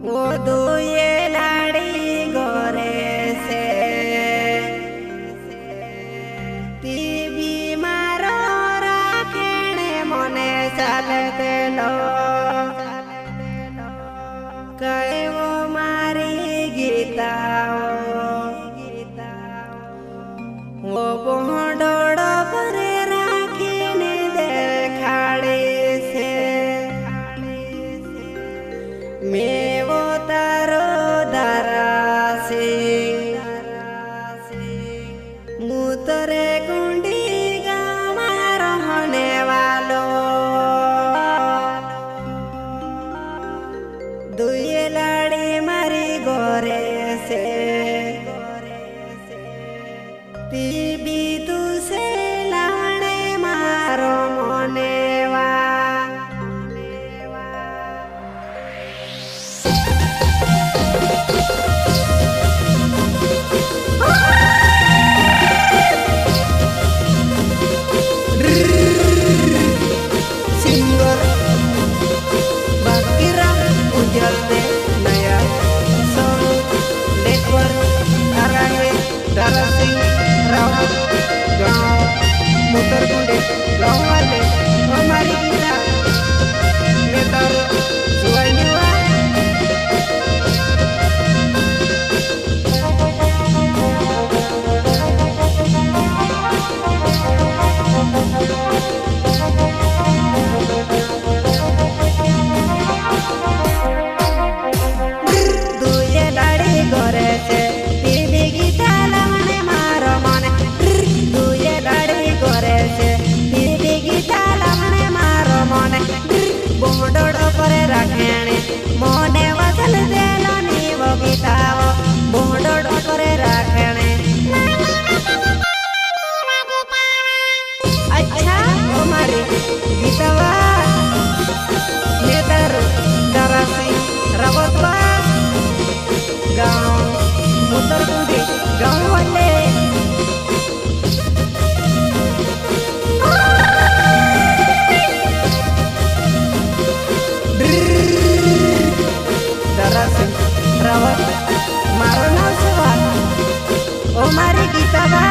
वो दुए लाड़ी गोरे से ती बीमारो राखेणे मने चाल देलो कहे वो मारी गीताओ वो बोहडोड़ो पर राखीने देखाड़ी से मैं वो तारो दरासी मुतरे कुंडी गामा रहने वालो दुए लाड़ी मारी गोरे से ती भी तुसे लाने मारो मोनेवा सिंगर बाकीरा उजल दे नया सॉन्ग नेटवर्क अरांगे दारा सिंह रावत गाँव मुतरकुंडे गाँव वाले हमारी गीता नेतार जुआनिवा दुए लाड़ी गोरे से टीवी गीता लावणे मारो मने दुए लाड़ी गोरे से टीवी गीता लावणे मारो मने बोडोड़ो परे राखेणे मोने वचल देलो नीवो गीताओ बोडोड़ो परे राखेणे अच्छा हमारी गीतावा नेतार दारा सिंह रावतवा गाँव मुतरकुंडी गाँव वाले दारा सिंह रावत मारो नाम सेवा ओ मारी गीतावा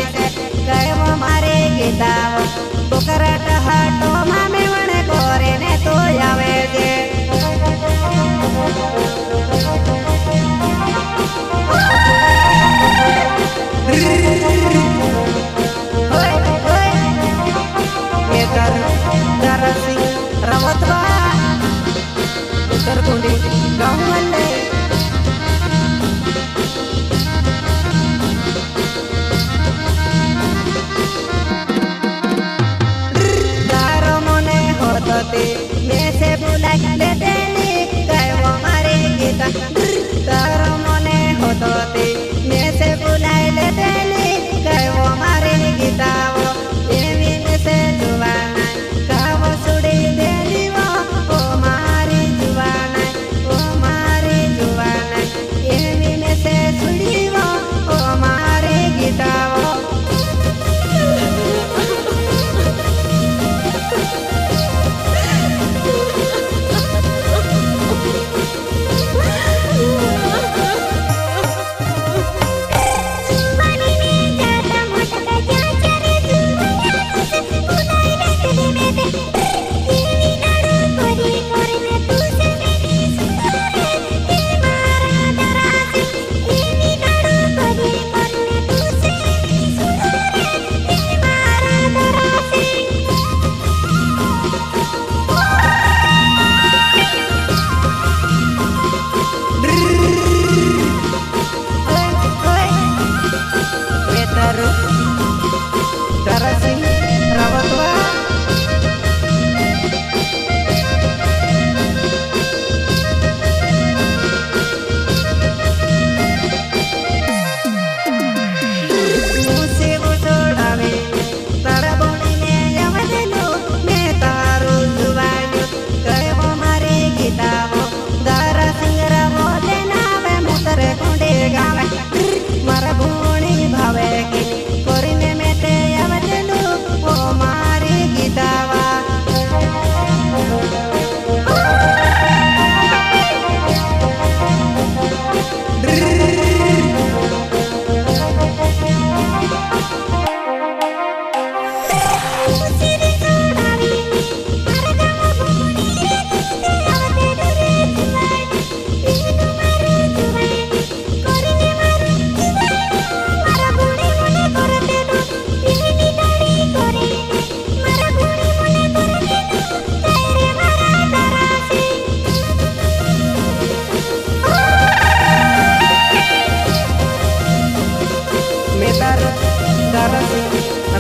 गाड़ी से गए वो मारे गीताओ बुकरट हाटो मामे वने कोरे ने तो आवे जे रवतवा उत्तरकुंडी गाँव वाले तारो मने होते मैं से बुला लेते कहे वो मारे गीता तारो मने होते मैं से बुला लेते कहे वो मारे गीता वो ये से जुबाना कावो सुड़ी देली वो ओ मारी जुबाना ओ मारी जुबाना ये में से सुड़ी वो ओ मारे गीता वो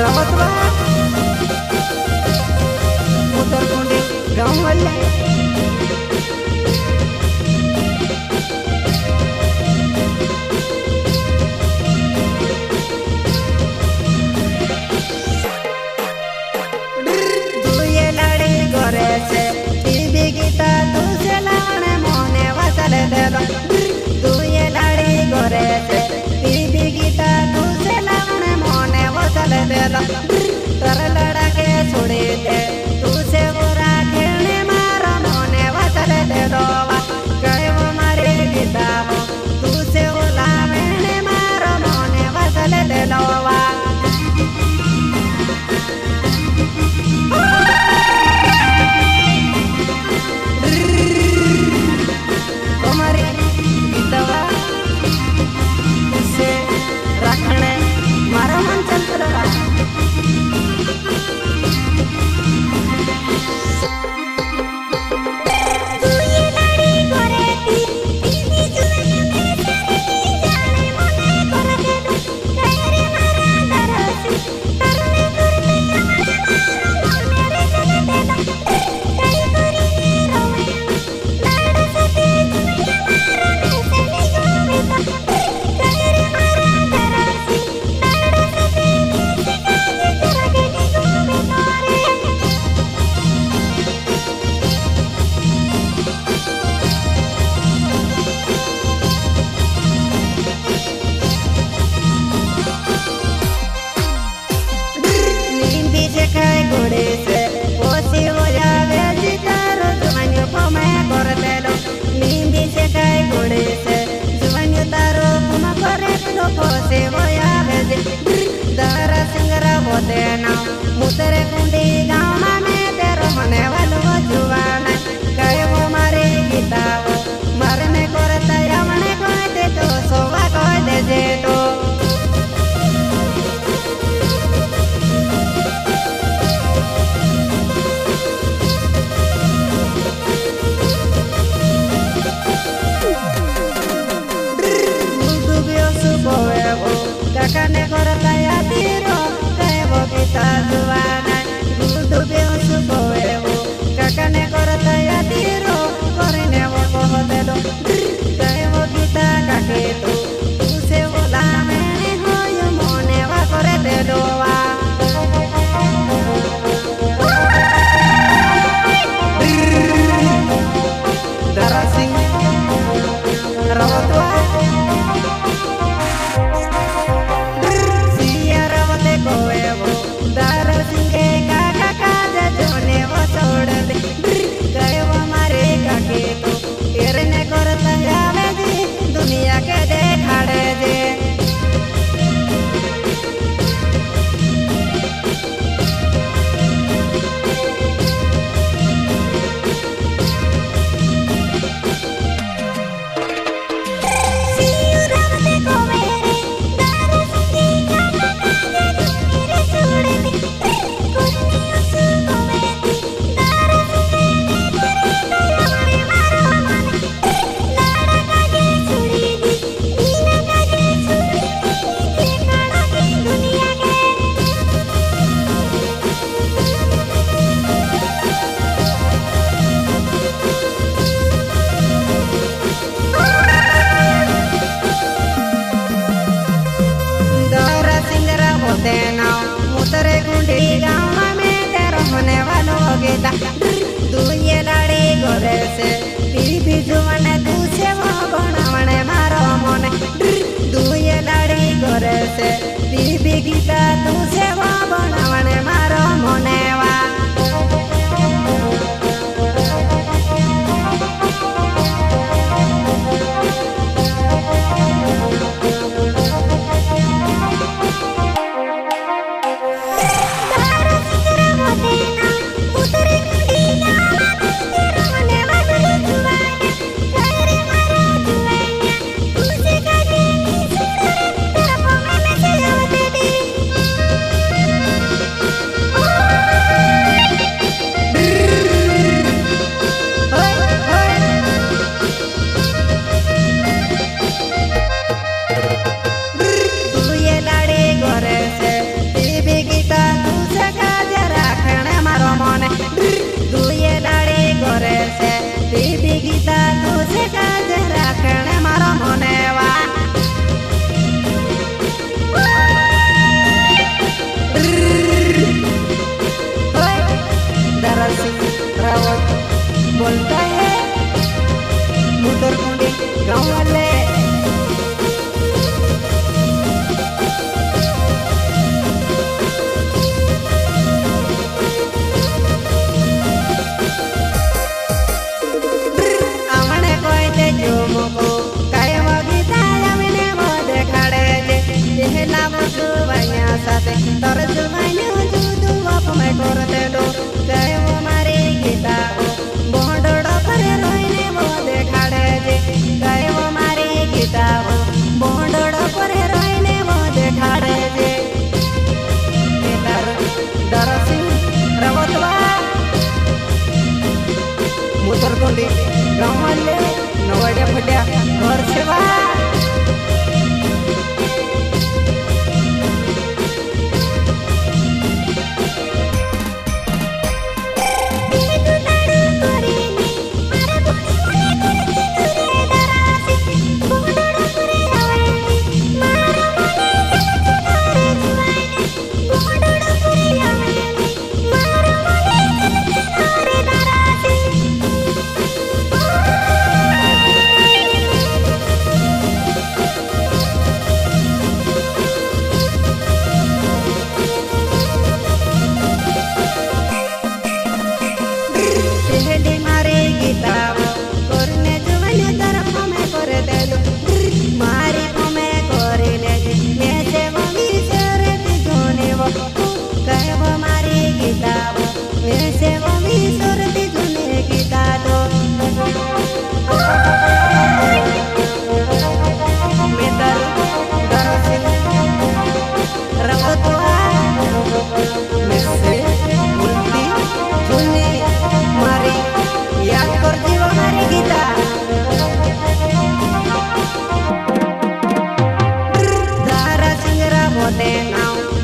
रवतवा उत्तरकुंडी गाँव वाले दुए लड़ी गोरे से टीवी गीता तुझे लाने मोने वसल दे दो दुए लड़ी गोरे से टीवी गीता तुझे लाने मोने वसल दे दो तर लड़ा के छोड़े दे तुझे बुरा खेलने मारा मोने वसल दे दो गए वो मारे गीता हो तुझे बुला मैंने मारा मोने वसल दे दो रखने मारा मन चल रहा मोते नाव मुतरे गुंडी गाँव में तेरा होने वालों गीता दुनिया लाड़ी गोरे से पीपी जुवन दूसरे वो बनावने मारो मोने दुनिया लाड़ी गोरे से पीपी गीता दूसरे वो बनावने मारो मोने वा बोलता है मुतर कुंडी गाँव वाले अमने कोई ते जो मुको काय वगीता अमने मोदे खड़े जे देहला मुझु बनिया साथे तर जुमाइने जुदू आप मैं करते दो काय वो मारे गीता बोंडोड़ो पर रोइने मोदे खड़े जे काय वो मारे गीता बोंडोड़ो पर रोइने मोदे खड़े जे दरसी रवतवा मुतरकुंडी गाँव वाले नवाड्या फड्या घर सेवा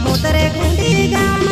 मुतरे गुंडी गाँव